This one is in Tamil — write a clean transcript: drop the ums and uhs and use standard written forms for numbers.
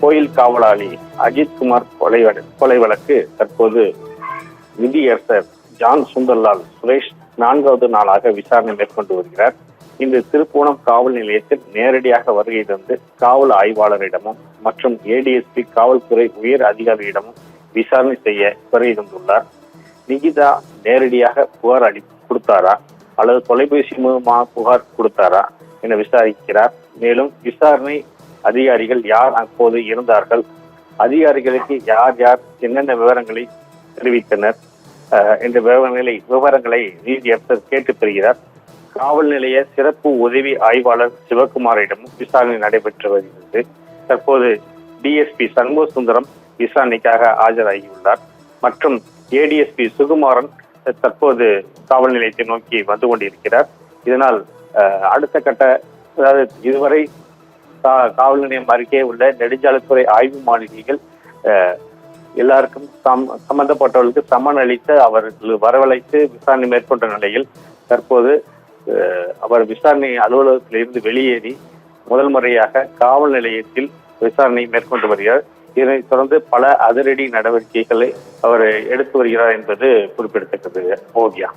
கோயில் காவலாளி அஜித்குமார் கொலை வழக்கு தற்போது நிதியரசர் ஜான் சுந்தர்லால் சுரேஷ் 4வது நாளாக விசாரணை மேற்கொண்டு வருகிறார். இன்று திருப்புவனம் காவல் நிலையத்தில் நேரடியாக வருகை தந்து காவல் ஆய்வாளரிடமும் மற்றும் ஏடிஎஸ்பி காவல்துறை உயர் அதிகாரியிடமும் விசாரணை செய்ய வருகை தந்துள்ளார். நிகிதா நேரடியாக புகார் கொடுத்தாரா அல்லது தொலைபேசி மூலமாக புகார் கொடுத்தாரா என விசாரிக்கிறார். மேலும் விசாரணை அதிகாரிகள் யார் அப்போது இருந்தார்கள், அதிகாரிகளுக்கு யார் யார் என்னென்ன விவரங்களை தெரிவித்தனர் என்ற விவரங்களை நீதியரசர் கேட்டு பெறுகிறார். காவல் நிலைய சிறப்பு உதவி ஆய்வாளர் சிவகுமாரிடமும் விசாரணை நடைபெற்று வருகிறது. தற்போது டிஎஸ்பி சண்முக சுந்தரம் விசாரணைக்காக ஆஜராகியுள்ளார் மற்றும் ஏடிஎஸ்பி சுகுமாரன் தற்போது காவல் நிலையத்தை நோக்கி வந்து கொண்டிருக்கிறார். இதனால் அடுத்த கட்ட, அதாவது இதுவரை காவல் நிலையம் அருகே உள்ள நெடுஞ்சாலைத்துறை ஆய்வு மாளிகைகள் எல்லாருக்கும் சம்பந்தப்பட்டவர்களுக்கு சம்மன் அளித்து அவர்கள் வரவழைத்து விசாரணை மேற்கொண்ட நிலையில் தற்போது அவர் விசாரணை அலுவலகத்திலிருந்து வெளியேறி முதல் முறையாக காவல் நிலையத்தில் விசாரணை மேற்கொண்டு வருகிறார். இதனைத் தொடர்ந்து பல அதிரடி நடவடிக்கைகளை அவர் எடுத்து வருகிறார் என்பது குறிப்பிடத்தக்கது. ஓவியா.